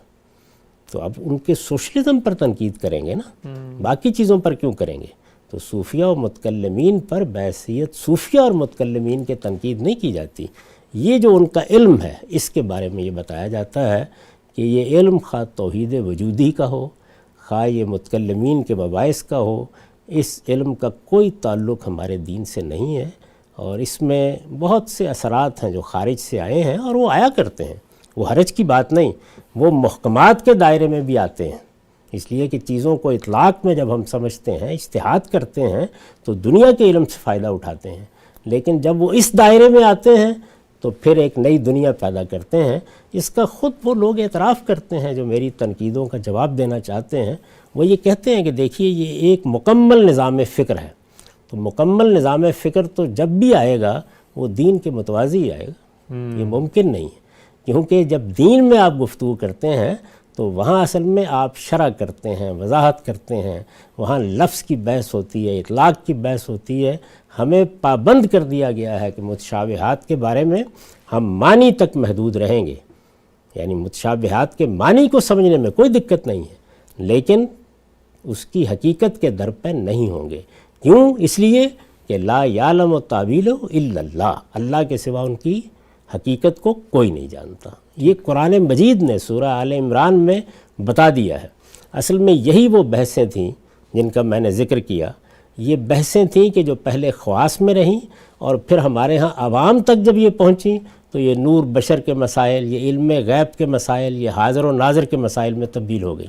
تو اب ان کے سوشلزم پر تنقید کریں گے نا، باقی چیزوں پر کیوں کریں گے؟ تو صوفیہ و متکلمین پر بحیثیت صوفیہ اور متکلمین کے تنقید نہیں کی جاتی. یہ جو ان کا علم ہے اس کے بارے میں یہ بتایا جاتا ہے کہ یہ علم خواہ توحید وجودی کا ہو، خواہ یہ متکلمین کے مباحث کا ہو، اس علم کا کوئی تعلق ہمارے دین سے نہیں ہے، اور اس میں بہت سے اثرات ہیں جو خارج سے آئے ہیں، اور وہ آیا کرتے ہیں. وہ حرج کی بات نہیں، وہ محکمات کے دائرے میں بھی آتے ہیں. اس لیے کہ چیزوں کو اطلاق میں جب ہم سمجھتے ہیں، اجتہاد کرتے ہیں، تو دنیا کے علم سے فائدہ اٹھاتے ہیں. لیکن جب وہ اس دائرے میں آتے ہیں تو پھر ایک نئی دنیا پیدا کرتے ہیں. اس کا خود وہ لوگ اعتراف کرتے ہیں جو میری تنقیدوں کا جواب دینا چاہتے ہیں. وہ یہ کہتے ہیں کہ دیکھیے یہ ایک مکمل نظام فکر ہے. تو مکمل نظام فکر تو جب بھی آئے گا وہ دین کے متوازی آئے گا. یہ ممکن نہیں ہے، کیونکہ جب دین میں آپ گفتگو کرتے ہیں تو وہاں اصل میں آپ شرح کرتے ہیں، وضاحت کرتے ہیں، وہاں لفظ کی بحث ہوتی ہے، اطلاق کی بحث ہوتی ہے. ہمیں پابند کر دیا گیا ہے کہ متشابہات کے بارے میں ہم معنی تک محدود رہیں گے. یعنی متشابہات کے معنی کو سمجھنے میں کوئی دقت نہیں ہے، لیکن اس کی حقیقت کے در پہ نہیں ہوں گے. کیوں؟ اس لیے کہ لا یعلم تاویلہ الا اللہ، اللہ کے سوا ان کی حقیقت کو کوئی نہیں جانتا. یہ قرآن مجید نے سورہ آل عمران میں بتا دیا ہے. اصل میں یہی وہ بحثیں تھیں جن کا میں نے ذکر کیا. یہ بحثیں تھیں کہ جو پہلے خواص میں رہیں، اور پھر ہمارے ہاں عوام تک جب یہ پہنچیں تو یہ نور بشر کے مسائل، یہ علم غیب کے مسائل، یہ حاضر و ناظر کے مسائل میں تبدیل ہو گئی.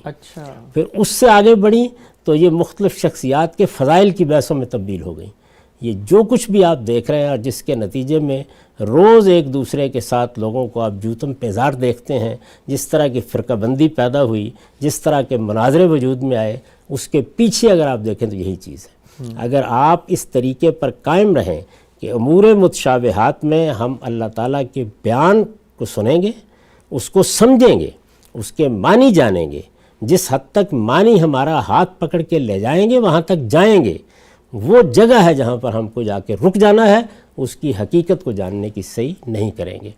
پھر اس سے آگے بڑھیں تو یہ مختلف شخصیات کے فضائل کی بحثوں میں تبدیل ہو گئی. یہ جو کچھ بھی آپ دیکھ رہے ہیں اور جس کے نتیجے میں روز ایک دوسرے کے ساتھ لوگوں کو آپ جوتم پیزار دیکھتے ہیں، جس طرح کی فرقہ بندی پیدا ہوئی، جس طرح کے مناظرے وجود میں آئے، اس کے پیچھے اگر آپ دیکھیں تو یہی چیز ہے۔ اگر آپ اس طریقے پر قائم رہیں کہ امور متشابہات میں ہم اللہ تعالیٰ کے بیان کو سنیں گے، اس کو سمجھیں گے، اس کے معنی جانیں گے، جس حد تک معنی ہمارا ہاتھ پکڑ کے لے جائیں گے وہاں تک جائیں گے، وہ جگہ ہے جہاں پر ہم کو جا کے رک جانا ہے، اس کی حقیقت کو جاننے کی صحیح نہیں کریں گے۔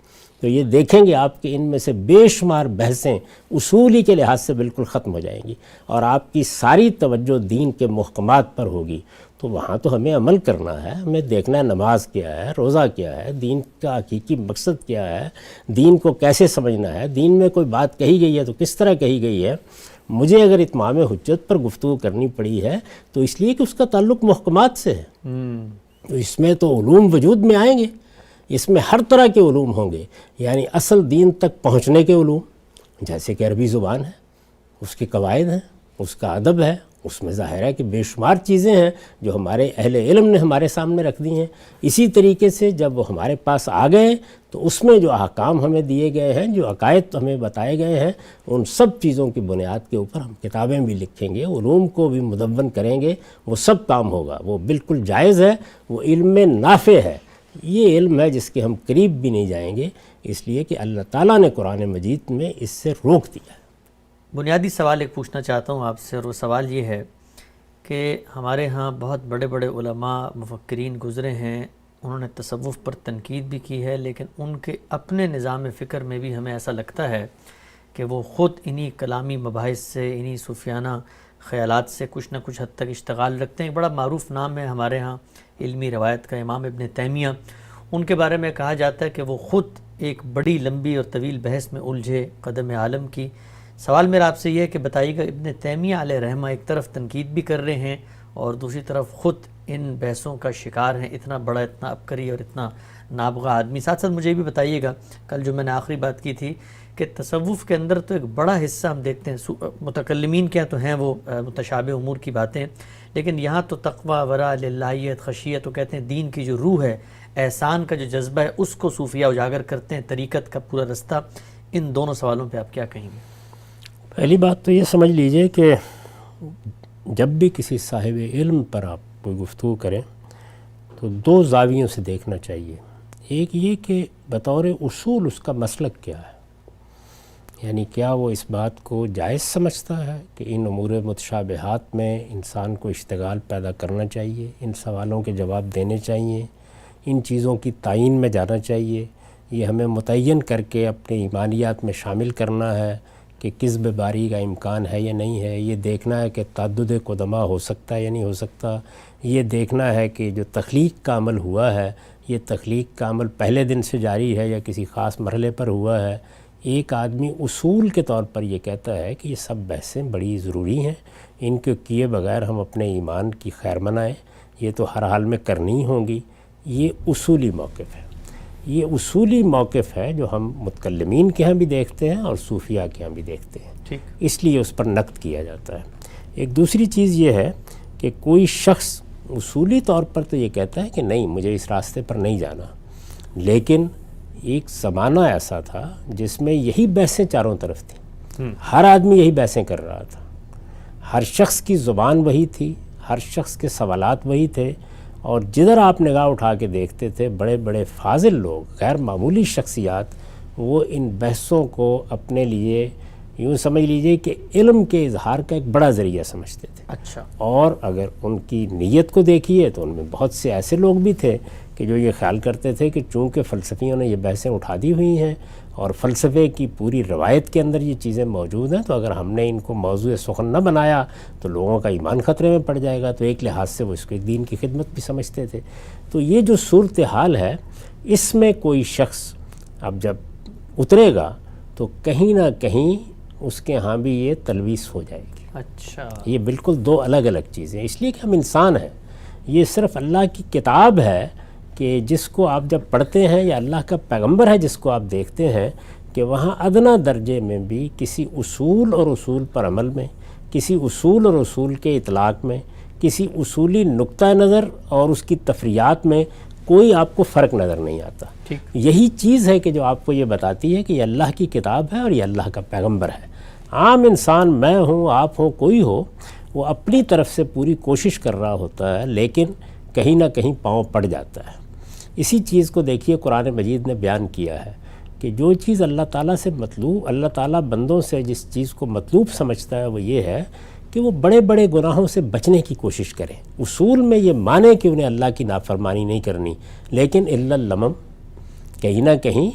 تو یہ دیکھیں گے آپ کے ان میں سے بے شمار بحثیں اصولی کے لحاظ سے بالکل ختم ہو جائیں گی، اور آپ کی ساری توجہ دین کے محکمات پر ہوگی۔ تو وہاں تو ہمیں عمل کرنا ہے، ہمیں دیکھنا ہے نماز کیا ہے، روزہ کیا ہے، دین کا حقیقی مقصد کیا ہے، دین کو کیسے سمجھنا ہے، دین میں کوئی بات کہی گئی ہے تو کس طرح کہی گئی ہے۔ مجھے اگر اتمام حجت پر گفتگو کرنی پڑی ہے تو اس لیے کہ اس کا تعلق محکمات سے ہے، تو اس میں تو علوم وجود میں آئیں گے، اس میں ہر طرح کے علوم ہوں گے، یعنی اصل دین تک پہنچنے کے علوم، جیسے کہ عربی زبان ہے، اس کے قواعد ہیں، اس کا ادب ہے، اس میں ظاہر ہے کہ بے شمار چیزیں ہیں جو ہمارے اہل علم نے ہمارے سامنے رکھ دی ہیں۔ اسی طریقے سے جب وہ ہمارے پاس آ گئے تو اس میں جو احکام ہمیں دیے گئے ہیں، جو عقائد ہمیں بتائے گئے ہیں، ان سب چیزوں کی بنیاد کے اوپر ہم کتابیں بھی لکھیں گے، علوم کو بھی مدون کریں گے، وہ سب کام ہوگا، وہ بالکل جائز ہے، وہ علم نافع ہے۔ یہ علم ہے جس کے ہم قریب بھی نہیں جائیں گے، اس لیے کہ اللہ تعالیٰ نے قرآن مجید میں اس سے روک دیا ہے۔ بنیادی سوال ایک پوچھنا چاہتا ہوں آپ سے، اور وہ سوال یہ ہے کہ ہمارے ہاں بہت بڑے بڑے علماء مفکرین گزرے ہیں، انہوں نے تصوف پر تنقید بھی کی ہے، لیکن ان کے اپنے نظام فکر میں بھی ہمیں ایسا لگتا ہے کہ وہ خود انہی کلامی مباحث سے، انہی صوفیانہ خیالات سے کچھ نہ کچھ حد تک اشتغال رکھتے ہیں۔ ایک بڑا معروف نام ہے ہمارے ہاں علمی روایت کا امام ابن تیمیہ، ان کے بارے میں کہا جاتا ہے کہ وہ خود ایک بڑی لمبی اور طویل بحث میں الجھے قدم عالم کی۔ سوال میرا آپ سے یہ ہے کہ بتائیے گا، ابن تیمیہ علیہ رحمہ ایک طرف تنقید بھی کر رہے ہیں اور دوسری طرف خود ان بحثوں کا شکار ہیں، اتنا بڑا، اتنا عبقری اور اتنا نابغہ آدمی۔ ساتھ ساتھ مجھے یہ بھی بتائیے گا، کل جو میں نے آخری بات کی تھی کہ تصوف کے اندر تو ایک بڑا حصہ ہم دیکھتے ہیں، متکلمین کے تو ہیں وہ متشابہ امور کی باتیں، لیکن یہاں تو تقوی، ورع، للہیت، خشیت، تو کہتے ہیں دین کی جو روح ہے، احسان کا جو جذبہ ہے، اس کو صوفیہ اجاگر کرتے ہیں، طریقت کا پورا رستہ۔ ان دونوں سوالوں پہ آپ کیا کہیں گے؟ پہلی بات تو یہ سمجھ لیجئے کہ جب بھی کسی صاحب علم پر آپ کوئی گفتگو کریں تو دو زاویوں سے دیکھنا چاہیے۔ ایک یہ کہ بطور اصول اس کا مسلک کیا ہے، یعنی کیا وہ اس بات کو جائز سمجھتا ہے کہ ان امور متشابہات میں انسان کو اشتغال پیدا کرنا چاہیے، ان سوالوں کے جواب دینے چاہیے، ان چیزوں کی تعین میں جانا چاہیے، یہ ہمیں متعین کر کے اپنے ایمانیات میں شامل کرنا ہے کہ کذب باری کا امکان ہے یا نہیں ہے، یہ دیکھنا ہے کہ تعدد قدماء ہو سکتا ہے یا نہیں ہو سکتا، یہ دیکھنا ہے کہ جو تخلیق کا عمل ہوا ہے، یہ تخلیق کا عمل پہلے دن سے جاری ہے یا کسی خاص مرحلے پر ہوا ہے۔ ایک آدمی اصول کے طور پر یہ کہتا ہے کہ یہ سب بحثیں بڑی ضروری ہیں، ان کے کیے بغیر ہم اپنے ایمان کی خیر منائیں، یہ تو ہر حال میں کرنی ہوں گی۔ یہ اصولی موقف ہے، یہ اصولی موقف ہے جو ہم متکلمین کے ہاں بھی دیکھتے ہیں اور صوفیہ کے ہاں بھی دیکھتے ہیں، اس لیے اس پر نقد کیا جاتا ہے۔ ایک دوسری چیز یہ ہے کہ کوئی شخص اصولی طور پر تو یہ کہتا ہے کہ نہیں، مجھے اس راستے پر نہیں جانا، لیکن ایک زمانہ ایسا تھا جس میں یہی بحثیں چاروں طرف تھیں، ہر آدمی یہی بحثیں کر رہا تھا، ہر شخص کی زبان وہی تھی، ہر شخص کے سوالات وہی تھے، اور جدھر آپ نگاہ اٹھا کے دیکھتے تھے بڑے بڑے فاضل لوگ، غیر معمولی شخصیات، وہ ان بحثوں کو اپنے لیے یوں سمجھ لیجئے کہ علم کے اظہار کا ایک بڑا ذریعہ سمجھتے تھے۔ اچھا، اور اگر ان کی نیت کو دیکھیے تو ان میں بہت سے ایسے لوگ بھی تھے کہ جو یہ خیال کرتے تھے کہ چونکہ فلسفیوں نے یہ بحثیں اٹھا دی ہوئی ہیں اور فلسفے کی پوری روایت کے اندر یہ چیزیں موجود ہیں، تو اگر ہم نے ان کو موضوع سخن نہ بنایا تو لوگوں کا ایمان خطرے میں پڑ جائے گا، تو ایک لحاظ سے وہ اس کو ایک دین کی خدمت بھی سمجھتے تھے۔ تو یہ جو صورتحال ہے، اس میں کوئی شخص اب جب اترے گا تو کہیں نہ کہیں اس کے ہاں بھی یہ تلویث ہو جائے گی۔ اچھا، یہ بالکل دو الگ الگ چیزیں، اس لیے کہ ہم انسان ہیں، یہ صرف اللہ کی کتاب ہے کہ جس کو آپ جب پڑھتے ہیں، یا اللہ کا پیغمبر ہے جس کو آپ دیکھتے ہیں کہ وہاں ادنا درجے میں بھی کسی اصول اور اصول پر عمل میں، کسی اصول اور اصول کے اطلاق میں، کسی اصولی نقطہ نظر اور اس کی تفریعات میں کوئی آپ کو فرق نظر نہیں آتا. یہی چیز ہے کہ جو آپ کو یہ بتاتی ہے کہ یہ اللہ کی کتاب ہے اور یہ اللہ کا پیغمبر ہے. عام انسان میں ہوں، آپ ہوں، کوئی ہو، وہ اپنی طرف سے پوری کوشش کر رہا ہوتا ہے لیکن کہیں نہ کہیں پاؤں پڑ جاتا ہے. اسی چیز کو دیکھیے قرآن مجید نے بیان کیا ہے کہ جو چیز اللہ تعالیٰ سے مطلوب، اللہ تعالیٰ بندوں سے جس چیز کو مطلوب سمجھتا ہے وہ یہ ہے کہ وہ بڑے بڑے گناہوں سے بچنے کی کوشش کریں. اصول میں یہ مانے کہ انہیں اللہ کی نافرمانی نہیں کرنی، لیکن الا اللمم، کہیں نہ کہیں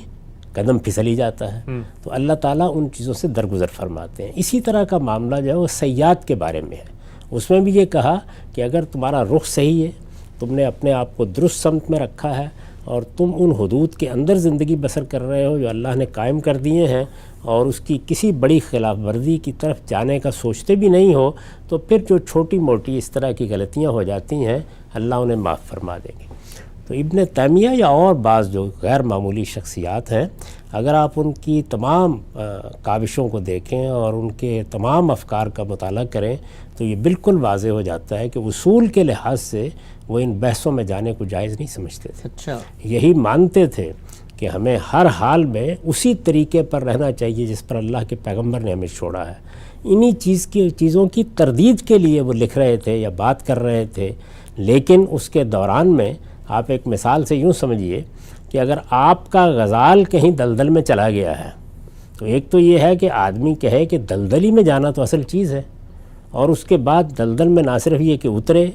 قدم پھسل ہی جاتا ہے. تو اللہ تعالیٰ ان چیزوں سے درگزر فرماتے ہیں. اسی طرح کا معاملہ جو ہے وہ سیئات کے بارے میں ہے. اس میں بھی یہ کہا کہ اگر تمہارا رخ صحیح ہے، تم نے اپنے آپ کو درست سمت میں رکھا ہے اور تم ان حدود کے اندر زندگی بسر کر رہے ہو جو اللہ نے قائم کر دیے ہیں، اور اس کی کسی بڑی خلاف ورزی کی طرف جانے کا سوچتے بھی نہیں ہو، تو پھر جو چھوٹی موٹی اس طرح کی غلطیاں ہو جاتی ہیں اللہ انہیں معاف فرما دیں گے. تو ابن تیمیہ یا اور بعض جو غیر معمولی شخصیات ہیں، اگر آپ ان کی تمام کاوشوں کو دیکھیں اور ان کے تمام افکار کا مطالعہ کریں تو یہ بالکل واضح ہو جاتا ہے کہ اصول کے لحاظ سے وہ ان بحثوں میں جانے کو جائز نہیں سمجھتے تھے. اچھا، یہی مانتے تھے کہ ہمیں ہر حال میں اسی طریقے پر رہنا چاہیے جس پر اللہ کے پیغمبر نے ہمیں چھوڑا ہے. انہی چیزوں کی تردید کے لیے وہ لکھ رہے تھے یا بات کر رہے تھے. لیکن اس کے دوران میں آپ ایک مثال سے یوں سمجھیے کہ اگر آپ کا غزال کہیں دلدل میں چلا گیا ہے تو ایک تو یہ ہے کہ آدمی کہے کہ دلدلی میں جانا تو اصل چیز ہے، اور اس کے بعد دلدل میں نہ صرف یہ کہ اترے،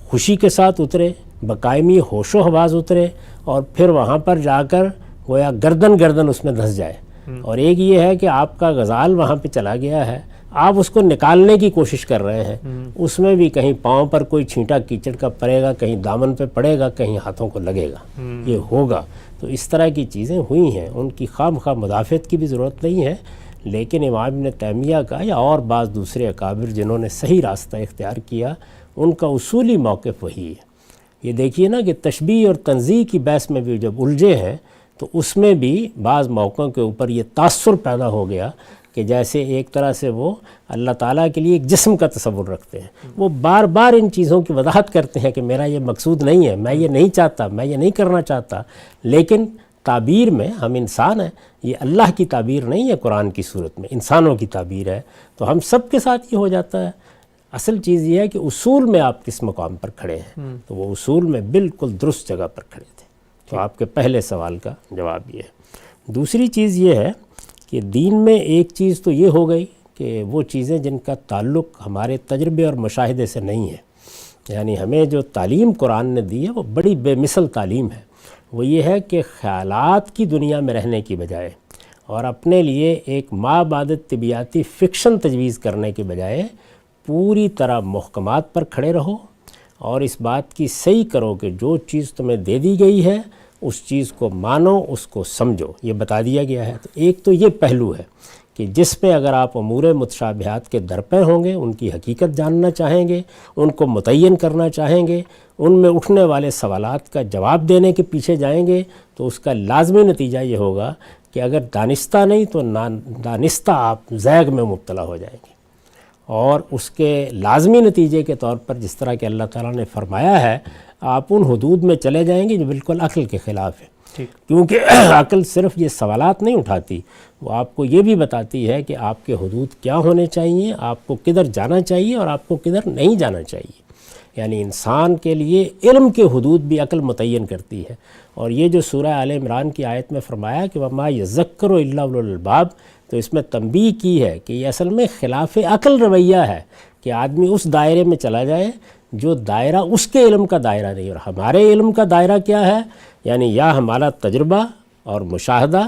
خوشی کے ساتھ اترے، بقائمی ہوش و حواس اترے، اور پھر وہاں پر جا کر گویا گردن اس میں دھس جائے. اور ایک یہ ہے کہ آپ کا غزال وہاں پہ چلا گیا ہے، آپ اس کو نکالنے کی کوشش کر رہے ہیں، اس میں بھی کہیں پاؤں پر کوئی چھینٹا کیچڑ کا پڑے گا، کہیں دامن پہ پڑے گا، کہیں ہاتھوں کو لگے گا، یہ ہوگا. تو اس طرح کی چیزیں ہوئی ہیں، ان کی خواہ مدافعت کی بھی ضرورت نہیں ہے. لیکن امام ابن تیمیہ کا یا اور بعض دوسرے اکابر جنہوں نے صحیح راستہ اختیار کیا، ان کا اصولی موقف وہی ہے. یہ دیکھیے نا کہ تشبیہ اور تنزیہ کی بحث میں بھی جب الجھے ہیں تو اس میں بھی بعض موقعوں کے اوپر یہ تاثر پیدا ہو گیا کہ جیسے ایک طرح سے وہ اللہ تعالیٰ کے لیے ایک جسم کا تصور رکھتے ہیں. وہ بار بار ان چیزوں کی وضاحت کرتے ہیں کہ میرا یہ مقصود نہیں ہے، میں یہ نہیں چاہتا، میں یہ نہیں کرنا چاہتا. لیکن تعبیر میں ہم انسان ہیں، یہ اللہ کی تعبیر نہیں ہے، قرآن کی صورت میں انسانوں کی تعبیر ہے. تو ہم سب کے ساتھ یہ ہو جاتا ہے. اصل چیز یہ ہے کہ اصول میں آپ کس مقام پر کھڑے ہیں. تو وہ اصول میں بالکل درست جگہ پر کھڑے تھے. تو آپ کے پہلے سوال کا جواب یہ ہے. دوسری چیز یہ ہے کہ دین میں ایک چیز تو یہ ہو گئی کہ وہ چیزیں جن کا تعلق ہمارے تجربے اور مشاہدے سے نہیں ہے، یعنی ہمیں جو تعلیم قرآن نے دی ہے وہ بڑی بے مثل تعلیم ہے. وہ یہ ہے کہ خیالات کی دنیا میں رہنے کی بجائے اور اپنے لیے ایک ما بعد طبیعتی فکشن تجویز کرنے کے بجائے پوری طرح محکمات پر کھڑے رہو اور اس بات کی صحیح کرو کہ جو چیز تمہیں دے دی گئی ہے اس چیز کو مانو، اس کو سمجھو. یہ بتا دیا گیا ہے. تو ایک تو یہ پہلو ہے کہ جس پہ اگر آپ امور متشابہات کے درپے ہوں گے، ان کی حقیقت جاننا چاہیں گے، ان کو متعین کرنا چاہیں گے، ان میں اٹھنے والے سوالات کا جواب دینے کے پیچھے جائیں گے، تو اس کا لازمی نتیجہ یہ ہوگا کہ اگر دانستہ نہیں تو نادانستہ آپ زیغ میں مبتلا ہو جائیں گے. اور اس کے لازمی نتیجے کے طور پر جس طرح کہ اللہ تعالیٰ نے فرمایا ہے، آپ ان حدود میں چلے جائیں گے جو بالکل عقل کے خلاف ہے. کیونکہ عقل صرف یہ سوالات نہیں اٹھاتی، وہ آپ کو یہ بھی بتاتی ہے کہ آپ کے حدود کیا ہونے چاہیے، آپ کو کدھر جانا چاہیے اور آپ کو کدھر نہیں جانا چاہیے. یعنی انسان کے لیے علم کے حدود بھی عقل متعین کرتی ہے. اور یہ جو سورہ آل عمران کی آیت میں فرمایا کہ وَمَا يَذَّكَّرُ إِلَّا أُولُو الْأَلْبَابِ، تو اس میں تنبیہ کی ہے کہ یہ اصل میں خلاف عقل رویہ ہے کہ آدمی اس دائرے میں چلا جائے جو دائرہ اس کے علم کا دائرہ نہیں. اور ہمارے علم کا دائرہ کیا ہے؟ یعنی یا ہمارا تجربہ اور مشاہدہ،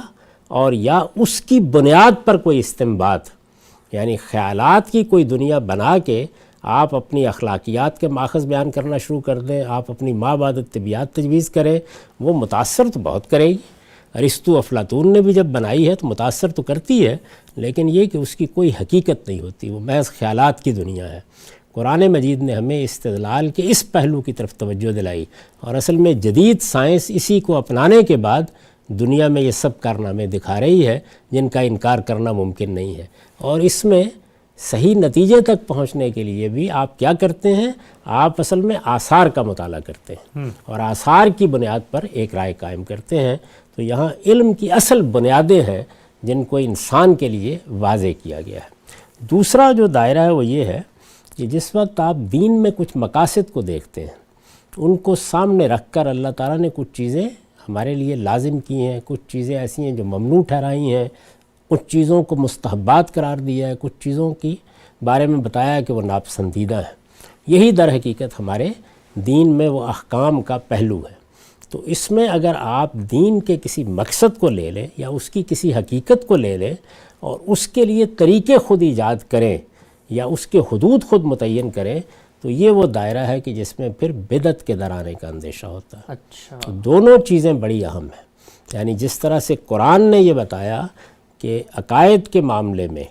اور یا اس کی بنیاد پر کوئی استنباط، یعنی خیالات کی کوئی دنیا بنا کے آپ اپنی اخلاقیات کے ماخذ بیان کرنا شروع کر دیں، آپ اپنی ما بعد طبیعت تجویز کریں. وہ متاثر تو بہت کرے گی. ارسطو افلاطون نے بھی جب بنائی ہے تو متاثر تو کرتی ہے، لیکن یہ کہ اس کی کوئی حقیقت نہیں ہوتی، وہ محض خیالات کی دنیا ہے. قرآن مجید نے ہمیں استدلال کے اس پہلو کی طرف توجہ دلائی، اور اصل میں جدید سائنس اسی کو اپنانے کے بعد دنیا میں یہ سب کارنامے دکھا رہی ہے جن کا انکار کرنا ممکن نہیں ہے. اور اس میں صحیح نتیجے تک پہنچنے کے لیے بھی آپ کیا کرتے ہیں؟ آپ اصل میں آثار کا مطالعہ کرتے ہیں اور آثار کی بنیاد پر ایک رائے قائم کرتے ہیں۔ تو یہاں علم کی اصل بنیادیں ہیں جن کو انسان کے لیے واضح کیا گیا ہے۔ دوسرا جو دائرہ ہے وہ یہ ہے کہ جس وقت آپ دین میں کچھ مقاصد کو دیکھتے ہیں، ان کو سامنے رکھ کر اللہ تعالیٰ نے کچھ چیزیں ہمارے لیے لازم کی ہیں، کچھ چیزیں ایسی ہیں جو ممنوع ٹھہرائی ہیں، کچھ چیزوں کو مستحبات قرار دیا ہے، کچھ چیزوں کی بارے میں بتایا ہے کہ وہ ناپسندیدہ ہیں۔ یہی در حقیقت ہمارے دین میں وہ احکام کا پہلو ہے۔ تو اس میں اگر آپ دین کے کسی مقصد کو لے لیں یا اس کی کسی حقیقت کو لے لیں اور اس کے لیے طریقے خود ایجاد کریں یا اس کے حدود خود متعین کریں، تو یہ وہ دائرہ ہے کہ جس میں پھر بدعت کے در آنے کا اندیشہ ہوتا ہے۔ اچھا، تو دونوں چیزیں بڑی اہم ہیں۔ یعنی جس طرح سے قرآن نے یہ بتایا کہ عقائد کے معاملے میں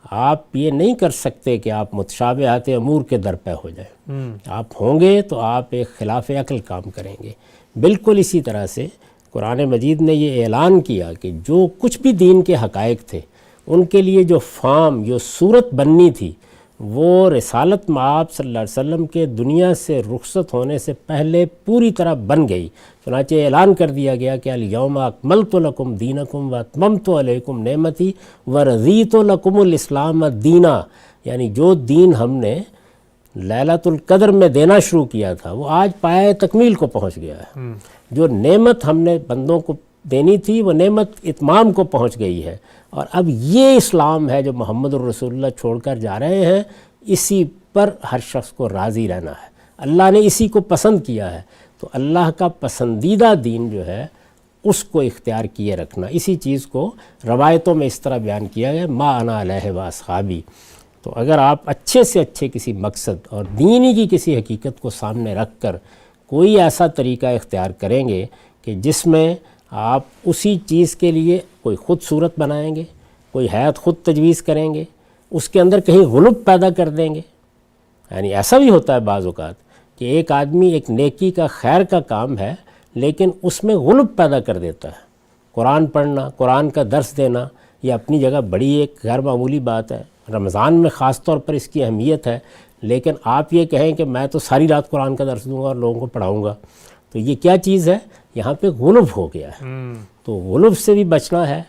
آپ یہ نہیں کر سکتے کہ آپ متشابہات امور کے در پہ ہو جائیں، آپ ہوں گے تو آپ ایک خلاف عقل کام کریں گے۔ بالکل اسی طرح سے قرآن مجید نے یہ اعلان کیا کہ جو کچھ بھی دین کے حقائق تھے ان کے لیے جو فارم، جو صورت بننی تھی، وہ رسالت مآب صلی اللہ علیہ وسلم کے دنیا سے رخصت ہونے سے پہلے پوری طرح بن گئی۔ چنانچہ اعلان کر دیا گیا کہ الیوم اکملت لکم دینکم واتممت علیکم نعمتی ورضیت لکم الاسلام دینا، یعنی جو دین ہم نے لیلۃ القدر میں دینا شروع کیا تھا وہ آج پایہ تکمیل کو پہنچ گیا ہے۔ جو نعمت ہم نے بندوں کو دینی تھی وہ نعمت اتمام کو پہنچ گئی ہے، اور اب یہ اسلام ہے جو محمد الرسول اللہ چھوڑ کر جا رہے ہیں، اسی پر ہر شخص کو راضی رہنا ہے۔ اللہ نے اسی کو پسند کیا ہے، تو اللہ کا پسندیدہ دین جو ہے اس کو اختیار کیے رکھنا۔ اسی چیز کو روایتوں میں اس طرح بیان کیا گیا، ما انا علیہ و اصحابی۔ تو اگر آپ اچھے سے اچھے کسی مقصد اور دینی کی کسی حقیقت کو سامنے رکھ کر کوئی ایسا طریقہ اختیار کریں گے کہ جس میں آپ اسی چیز کے لیے کوئی خود صورت بنائیں گے، کوئی حیات خود تجویز کریں گے، اس کے اندر کہیں غلب پیدا کر دیں گے۔ یعنی ایسا بھی ہوتا ہے بعض اوقات کہ ایک آدمی ایک نیکی کا، خیر کا کام ہے، لیکن اس میں غلب پیدا کر دیتا ہے۔ قرآن پڑھنا، قرآن کا درس دینا، یہ اپنی جگہ بڑی ایک غیر معمولی بات ہے، رمضان میں خاص طور پر اس کی اہمیت ہے، لیکن آپ یہ کہیں کہ میں تو ساری رات قرآن کا درس دوں گا اور لوگوں کو پڑھاؤں گا، تو یہ کیا چیز ہے؟ یہاں پہ غلب ہو گیا ہے۔ تو غلب سے بھی بچنا ہے،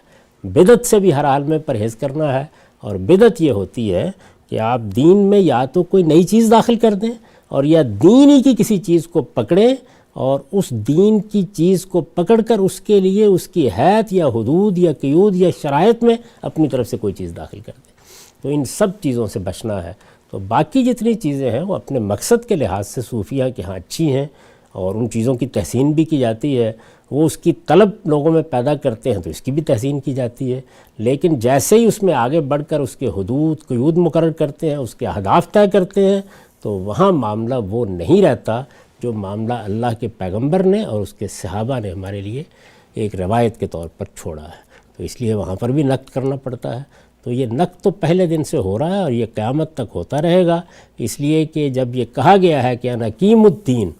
بدعت سے بھی ہر حال میں پرہیز کرنا ہے۔ اور بدعت یہ ہوتی ہے کہ آپ دین میں یا تو کوئی نئی چیز داخل کر دیں اور یا دین ہی کی کسی چیز کو پکڑیں اور اس دین کی چیز کو پکڑ کر اس کے لیے اس کی حیت یا حدود یا قیود یا شرائط میں اپنی طرف سے کوئی چیز داخل کر دیں۔ تو ان سب چیزوں سے بچنا ہے۔ تو باقی جتنی چیزیں ہیں وہ اپنے مقصد کے لحاظ سے صوفیہ کے ہاں اچھی ہیں اور ان چیزوں کی تحسین بھی کی جاتی ہے، وہ اس کی طلب لوگوں میں پیدا کرتے ہیں تو اس کی بھی تحسین کی جاتی ہے، لیکن جیسے ہی اس میں آگے بڑھ کر اس کے حدود قیود مقرر کرتے ہیں، اس کے اہداف طے کرتے ہیں، تو وہاں معاملہ وہ نہیں رہتا جو معاملہ اللہ کے پیغمبر نے اور اس کے صحابہ نے ہمارے لیے ایک روایت کے طور پر چھوڑا ہے۔ تو اس لیے وہاں پر بھی نقد کرنا پڑتا ہے۔ تو یہ نقد تو پہلے دن سے ہو رہا ہے اور یہ قیامت تک ہوتا رہے گا، اس لیے کہ جب یہ کہا گیا ہے کہ انا حکیم الدین،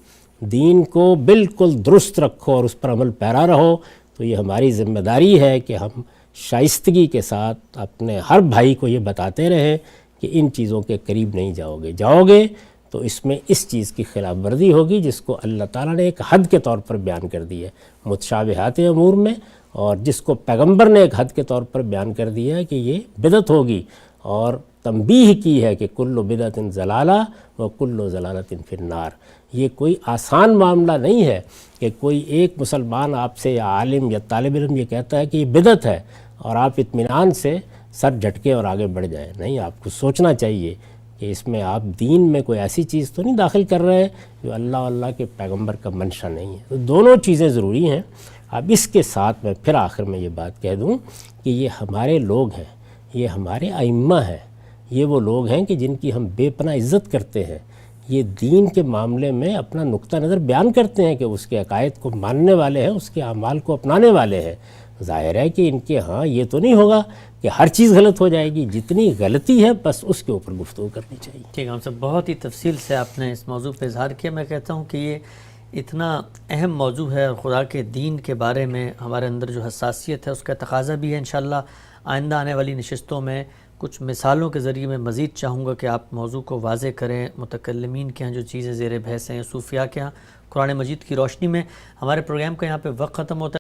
دین کو بالکل درست رکھو اور اس پر عمل پیرا رہو، تو یہ ہماری ذمہ داری ہے کہ ہم شائستگی کے ساتھ اپنے ہر بھائی کو یہ بتاتے رہیں کہ ان چیزوں کے قریب نہیں جاؤ گے تو اس میں اس چیز کی خلاف ورزی ہوگی جس کو اللہ تعالیٰ نے ایک حد کے طور پر بیان کر دی ہے متشابہات امور میں، اور جس کو پیغمبر نے ایک حد کے طور پر بیان کر دیا ہے کہ یہ بدعت ہوگی، اور تنبیہ کی ہے کہ کل بدعت ضلالہ و کل ضلالۃ فی النار۔ یہ کوئی آسان معاملہ نہیں ہے کہ کوئی ایک مسلمان آپ سے یا عالم یا طالب علم یہ کہتا ہے کہ یہ بدعت ہے اور آپ اطمینان سے سر جھٹکے اور آگے بڑھ جائیں۔ نہیں، آپ کو سوچنا چاہیے کہ اس میں آپ دین میں کوئی ایسی چیز تو نہیں داخل کر رہے جو اللہ کے پیغمبر کا منشا نہیں ہے۔ تو دونوں چیزیں ضروری ہیں۔ اب اس کے ساتھ میں پھر آخر میں یہ بات کہہ دوں کہ یہ ہمارے لوگ ہیں، یہ ہمارے ائمہ ہیں، یہ وہ لوگ ہیں کہ جن کی ہم بے پناہ عزت کرتے ہیں، یہ دین کے معاملے میں اپنا نقطہ نظر بیان کرتے ہیں کہ اس کے عقائد کو ماننے والے ہیں، اس کے اعمال کو اپنانے والے ہیں۔ ظاہر ہے کہ ان کے ہاں یہ تو نہیں ہوگا کہ ہر چیز غلط ہو جائے گی، جتنی غلطی ہے بس اس کے اوپر گفتگو کرنی چاہیے۔ ٹھیک ہے، ہم سب بہت ہی تفصیل سے آپ نے اس موضوع پہ اظہار کیا۔ میں کہتا ہوں کہ یہ اتنا اہم موضوع ہے اور خدا کے دین کے بارے میں ہمارے اندر جو حساسیت ہے اس کا تقاضا بھی ہے انشاءاللہ آئندہ آنے والی نشستوں میں کچھ مثالوں کے ذریعے میں مزید چاہوں گا کہ آپ موضوع کو واضح کریں. متکلمین کے ہاں جو چیزیں زیر بحث ہیں، صوفیاء کے ہاں قرآن مجید کی روشنی میں. ہمارے پروگرام کا یہاں پہ وقت ختم ہوتا ہے.